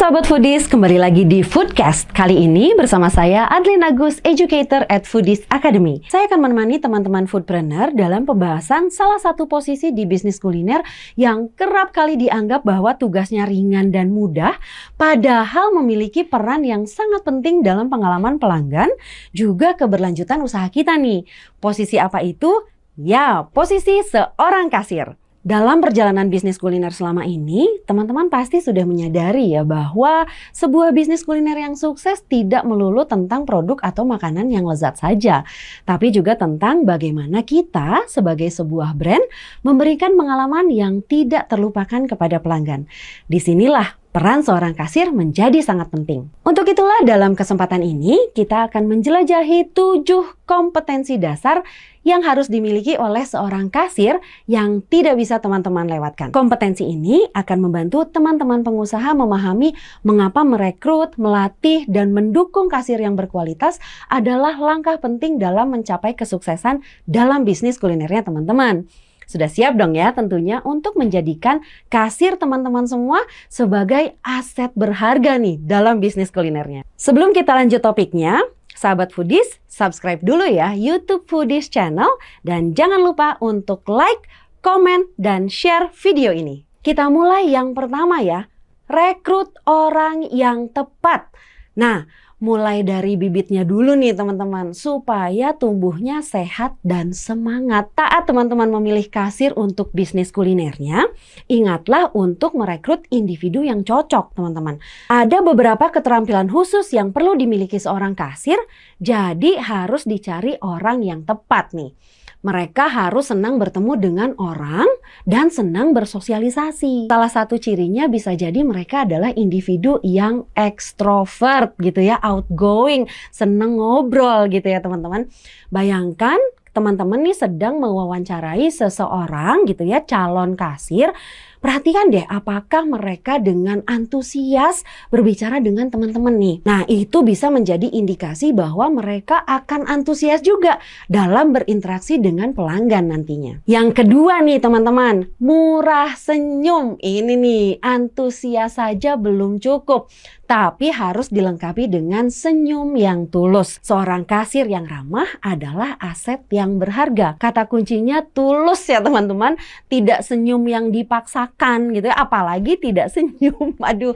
Sahabat Foodies, kembali lagi di Foodcast. Kali ini bersama saya Adlin Agus, Educator at Foodies Academy. Saya akan menemani teman-teman foodpreneur dalam pembahasan salah satu posisi di bisnis kuliner yang kerap kali dianggap bahwa tugasnya ringan dan mudah, padahal memiliki peran yang sangat penting dalam pengalaman pelanggan, juga keberlanjutan usaha kita nih. Posisi apa itu? Ya, posisi seorang kasir. Dalam perjalanan bisnis kuliner selama ini, teman-teman pasti sudah menyadari ya bahwa sebuah bisnis kuliner yang sukses tidak melulu tentang produk atau makanan yang lezat saja, tapi juga tentang bagaimana kita sebagai sebuah brand memberikan pengalaman yang tidak terlupakan kepada pelanggan. Disinilah peran seorang kasir menjadi sangat penting. Untuk itulah dalam kesempatan ini kita akan menjelajahi 7 kompetensi dasar yang harus dimiliki oleh seorang kasir yang tidak bisa teman-teman lewatkan. Kompetensi ini akan membantu teman-teman pengusaha memahami mengapa merekrut, melatih, dan mendukung kasir yang berkualitas adalah langkah penting dalam mencapai kesuksesan dalam bisnis kulinernya teman-teman. Sudah siap dong ya tentunya untuk menjadikan kasir teman-teman semua sebagai aset berharga nih dalam bisnis kulinernya. Sebelum kita lanjut topiknya, sahabat Foodies, subscribe dulu ya YouTube Foodies channel dan jangan lupa untuk like, komen, dan share video ini. Kita mulai yang pertama ya, rekrut orang yang tepat. Nah, mulai dari bibitnya dulu nih teman-teman, supaya tumbuhnya sehat dan semangat. Saat teman-teman memilih kasir untuk bisnis kulinernya, ingatlah untuk merekrut individu yang cocok teman-teman. Ada beberapa keterampilan khusus yang perlu dimiliki seorang kasir, jadi harus dicari orang yang tepat nih. Mereka harus senang bertemu dengan orang dan senang bersosialisasi. Salah satu cirinya bisa jadi mereka adalah individu yang ekstrovert gitu ya, outgoing, senang ngobrol gitu ya teman-teman. Bayangkan teman-teman nih sedang mewawancarai seseorang gitu ya, calon kasir. Perhatikan deh apakah mereka dengan antusias berbicara dengan teman-teman nih. Nah itu bisa menjadi indikasi bahwa mereka akan antusias juga dalam berinteraksi dengan pelanggan nantinya. Yang kedua nih teman-teman, murah senyum. Ini nih antusias saja belum cukup, tapi harus dilengkapi dengan senyum yang tulus. Seorang kasir yang ramah adalah aset yang berharga. Kata kuncinya tulus ya teman-teman, tidak senyum yang dipaksakan gitu ya, apalagi tidak senyum. Aduh,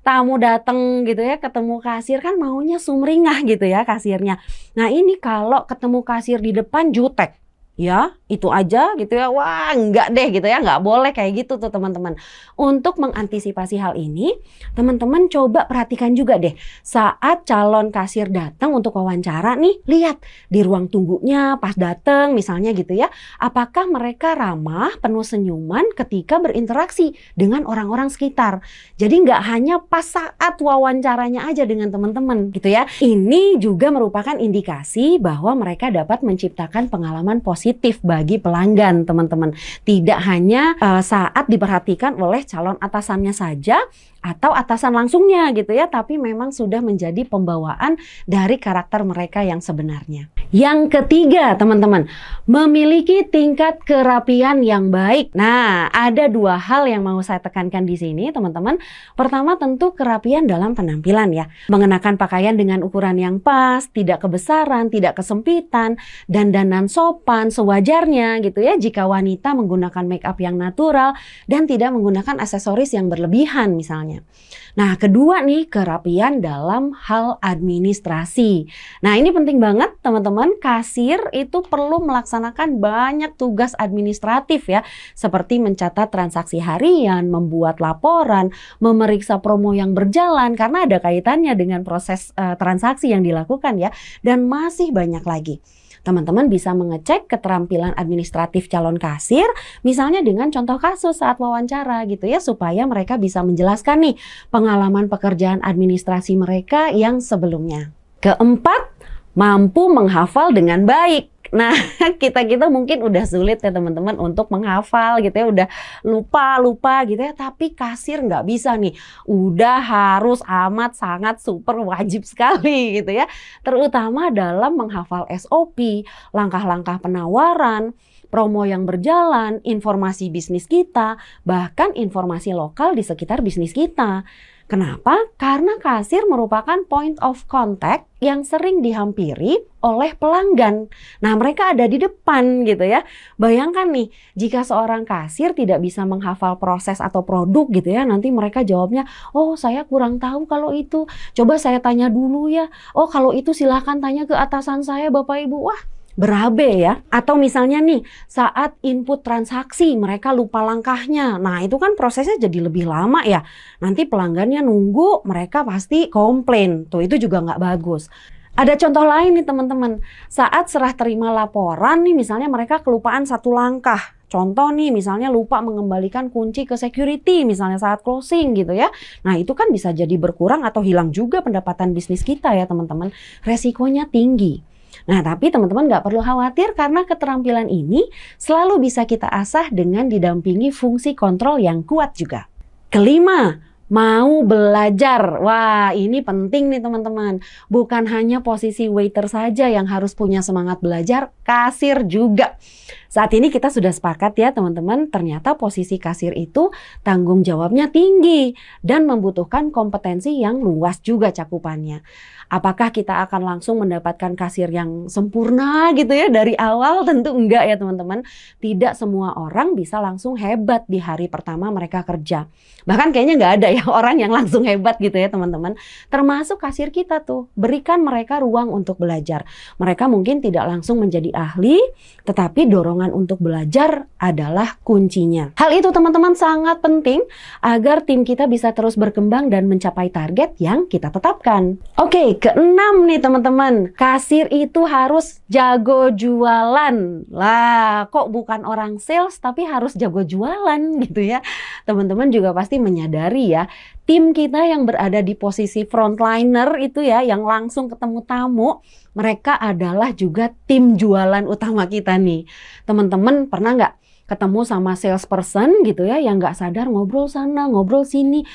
tamu datang gitu ya, ketemu kasir kan maunya sumringah gitu ya kasirnya. Nah ini kalau ketemu kasir di depan jutek, ya itu aja gitu ya, wah enggak deh gitu ya, nggak boleh kayak gitu tuh teman-teman. Untuk mengantisipasi hal ini, teman-teman coba perhatikan juga deh saat calon kasir datang untuk wawancara nih, lihat di ruang tunggunya pas datang misalnya gitu ya, apakah mereka ramah, penuh senyuman ketika berinteraksi dengan orang-orang sekitar. Jadi nggak hanya pas saat wawancaranya aja dengan teman-teman gitu ya. Ini juga merupakan indikasi bahwa mereka dapat menciptakan pengalaman positif bagi pelanggan teman-teman. Tidak hanya saat diperhatikan oleh calon atasannya saja atau atasan langsungnya gitu ya, tapi memang sudah menjadi pembawaan dari karakter mereka yang sebenarnya. Yang ketiga teman-teman, memiliki tingkat kerapian yang baik. Nah ada 2 hal yang mau saya tekankan di sini teman-teman. Pertama tentu kerapian dalam penampilan ya, mengenakan pakaian dengan ukuran yang pas, tidak kebesaran, tidak kesempitan, dandanan sopan sewajarnya gitu ya, jika wanita menggunakan make up yang natural dan tidak menggunakan aksesoris yang berlebihan misalnya. Nah kedua nih, kerapian dalam hal administrasi. Nah ini penting banget teman-teman, kasir itu perlu melaksanakan banyak tugas administratif ya, seperti mencatat transaksi harian, membuat laporan, memeriksa promo yang berjalan karena ada kaitannya dengan proses transaksi yang dilakukan ya, dan masih banyak lagi. Teman-teman bisa mengecek keterampilan administratif calon kasir, misalnya dengan contoh kasus saat wawancara gitu ya, supaya mereka bisa menjelaskan nih pengalaman pekerjaan administrasi mereka yang sebelumnya. Keempat, mampu menghafal dengan baik. Nah, kita mungkin udah sulit ya teman-teman untuk menghafal gitu ya, udah lupa gitu ya, tapi kasir nggak bisa nih, udah harus amat sangat super wajib sekali gitu ya, terutama dalam menghafal SOP, langkah-langkah penawaran, promo yang berjalan, informasi bisnis kita, bahkan informasi lokal di sekitar bisnis kita. Kenapa? Karena kasir merupakan point of contact yang sering dihampiri oleh pelanggan. Nah, mereka ada di depan gitu ya. Bayangkan nih, jika seorang kasir tidak bisa menghafal proses atau produk gitu ya, nanti mereka jawabnya, oh saya kurang tahu kalau itu. Coba saya tanya dulu ya. Oh kalau itu silahkan tanya ke atasan saya Bapak Ibu. Wah, berabe ya. Atau misalnya nih, saat input transaksi mereka lupa langkahnya. Nah itu kan prosesnya jadi lebih lama ya. Nanti pelanggannya nunggu, mereka pasti komplain. Tuh itu juga nggak bagus. Ada contoh lain nih teman-teman. Saat serah terima laporan nih, misalnya mereka kelupaan satu langkah. Contoh nih, misalnya lupa mengembalikan kunci ke security, misalnya saat closing gitu ya. Nah itu kan bisa jadi berkurang atau hilang juga pendapatan bisnis kita ya teman-teman. Resikonya tinggi. Nah, tapi teman-teman nggak perlu khawatir karena keterampilan ini selalu bisa kita asah dengan didampingi fungsi kontrol yang kuat juga. Kelima, mau belajar. Wah, ini penting nih teman-teman. Bukan hanya posisi waiter saja yang harus punya semangat belajar, kasir juga. Saat ini kita sudah sepakat ya teman-teman, ternyata posisi kasir itu tanggung jawabnya tinggi dan membutuhkan kompetensi yang luas juga cakupannya. Apakah kita akan langsung mendapatkan kasir yang sempurna gitu ya dari awal? Tentu enggak ya teman-teman. Tidak semua orang bisa langsung hebat di hari pertama mereka kerja. Bahkan kayaknya nggak ada ya orang yang langsung hebat gitu ya teman-teman. Termasuk kasir kita tuh, berikan mereka ruang untuk belajar. Mereka mungkin tidak langsung menjadi ahli, tetapi dorongan untuk belajar adalah kuncinya. Hal itu teman-teman sangat penting agar tim kita bisa terus berkembang dan mencapai target yang kita tetapkan. Oke, keenam nih teman-teman, kasir itu harus jago jualan. Lah, kok bukan orang sales tapi harus jago jualan gitu ya. Teman-teman juga pasti menyadari ya, tim kita yang berada di posisi frontliner itu ya, yang langsung ketemu tamu, mereka adalah juga tim jualan utama kita nih. Teman-teman pernah nggak ketemu sama salesperson gitu ya, yang nggak sadar ngobrol sana, ngobrol sini,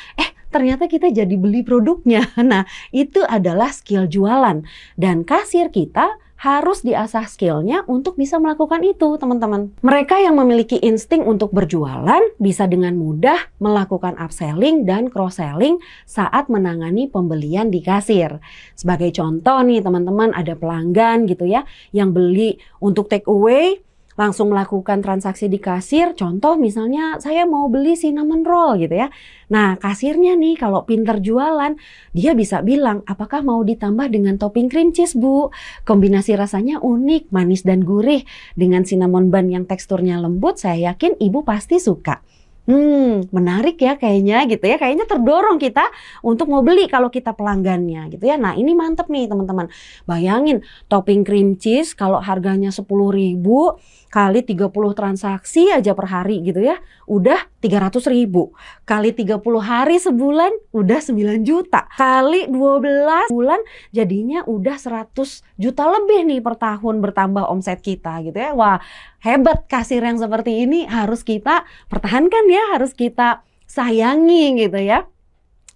ternyata kita jadi beli produknya. Nah, itu adalah skill jualan. Dan kasir kita harus diasah skillnya untuk bisa melakukan itu, teman-teman. Mereka yang memiliki insting untuk berjualan bisa dengan mudah melakukan upselling dan cross-selling saat menangani pembelian di kasir. Sebagai contoh nih, teman-teman, ada pelanggan gitu ya, yang beli untuk take away, langsung melakukan transaksi di kasir. Contoh misalnya saya mau beli cinnamon roll gitu ya. Nah kasirnya nih kalau pinter jualan, dia bisa bilang apakah mau ditambah dengan topping cream cheese Bu. Kombinasi rasanya unik, manis dan gurih. Dengan cinnamon bun yang teksturnya lembut, saya yakin ibu pasti suka. Menarik ya kayaknya gitu ya. Kayaknya terdorong kita untuk mau beli kalau kita pelanggannya gitu ya. Nah ini mantep nih teman-teman. Bayangin topping cream cheese kalau harganya 10.000 kali 30 transaksi aja per hari gitu ya. Udah 300.000. Kali 30 hari sebulan udah 9 juta. Kali 12 bulan jadinya udah 100 juta lebih nih per tahun bertambah omset kita gitu ya. Wah, hebat kasir yang seperti ini harus kita pertahankan ya, harus kita sayangi gitu ya.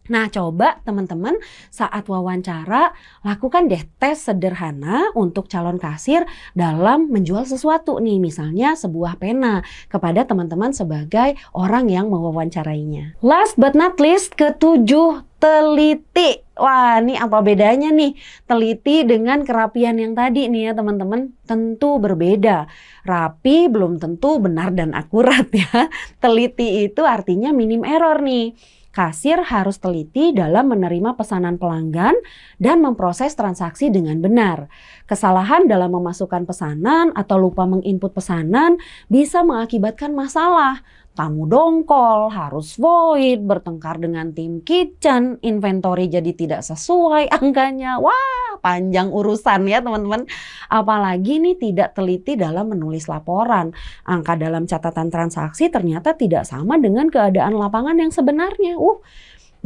Nah coba teman-teman saat wawancara lakukan deh tes sederhana untuk calon kasir dalam menjual sesuatu nih, misalnya sebuah pena kepada teman-teman sebagai orang yang mewawancarainya. Last but not least, ketujuh, teliti. Wah, ini apa bedanya nih teliti dengan kerapian yang tadi nih ya teman-teman? Tentu berbeda. Rapi belum tentu benar dan akurat ya. Teliti itu artinya minim error nih. Kasir harus teliti dalam menerima pesanan pelanggan dan memproses transaksi dengan benar. Kesalahan dalam memasukkan pesanan atau lupa menginput pesanan bisa mengakibatkan masalah. Tamu dongkol, harus void, bertengkar dengan tim kitchen, inventory jadi tidak sesuai angkanya. Wah, panjang urusan ya teman-teman. Apalagi nih tidak teliti dalam menulis laporan. Angka dalam catatan transaksi ternyata tidak sama dengan keadaan lapangan yang sebenarnya.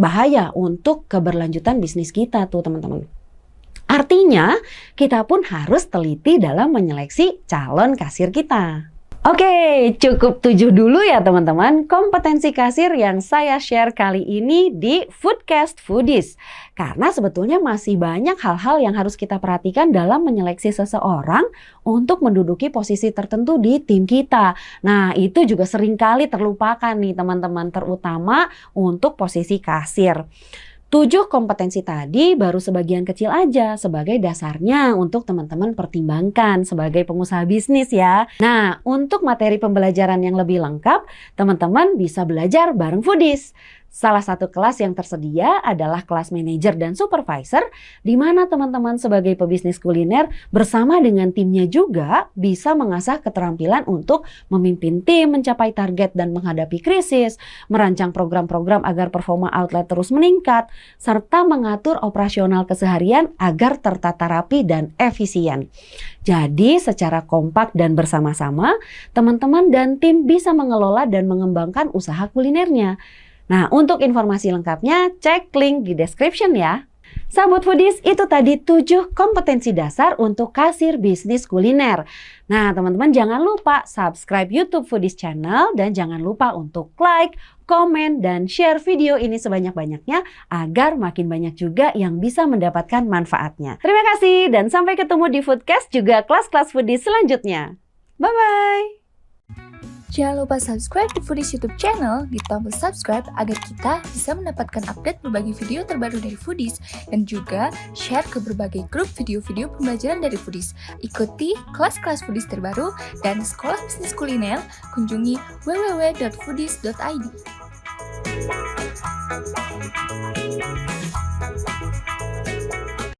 Bahaya untuk keberlanjutan bisnis kita tuh teman-teman. Artinya kita pun harus teliti dalam menyeleksi calon kasir kita. Oke, cukup 7 dulu ya teman-teman kompetensi kasir yang saya share kali ini di Foodcast Foodies. Karena sebetulnya masih banyak hal-hal yang harus kita perhatikan dalam menyeleksi seseorang untuk menduduki posisi tertentu di tim kita. Nah, itu juga seringkali terlupakan nih teman-teman, terutama untuk posisi kasir. 7 kompetensi tadi baru sebagian kecil aja sebagai dasarnya untuk teman-teman pertimbangkan sebagai pengusaha bisnis ya. Nah, untuk materi pembelajaran yang lebih lengkap, teman-teman bisa belajar bareng Foodies. Salah satu kelas yang tersedia adalah kelas manajer dan supervisor, di mana teman-teman sebagai pebisnis kuliner bersama dengan timnya juga bisa mengasah keterampilan untuk memimpin tim mencapai target dan menghadapi krisis, merancang program-program agar performa outlet terus meningkat, serta mengatur operasional keseharian agar tertata rapi dan efisien. Jadi secara kompak dan bersama-sama, teman-teman dan tim bisa mengelola dan mengembangkan usaha kulinernya. Nah, untuk informasi lengkapnya, cek link di description ya. Sahabat Foodies, itu tadi 7 kompetensi dasar untuk kasir bisnis kuliner. Nah, teman-teman jangan lupa subscribe YouTube Foodies Channel dan jangan lupa untuk like, komen, dan share video ini sebanyak-banyaknya agar makin banyak juga yang bisa mendapatkan manfaatnya. Terima kasih dan sampai ketemu di Foodcast juga kelas-kelas Foodies selanjutnya. Bye-bye! Jangan lupa subscribe di Foodies YouTube channel di tombol subscribe agar kita bisa mendapatkan update berbagai video terbaru dari Foodies dan juga share ke berbagai grup video-video pembelajaran dari Foodies. Ikuti kelas-kelas Foodies terbaru dan sekolah bisnis kuliner, kunjungi www.foodies.id.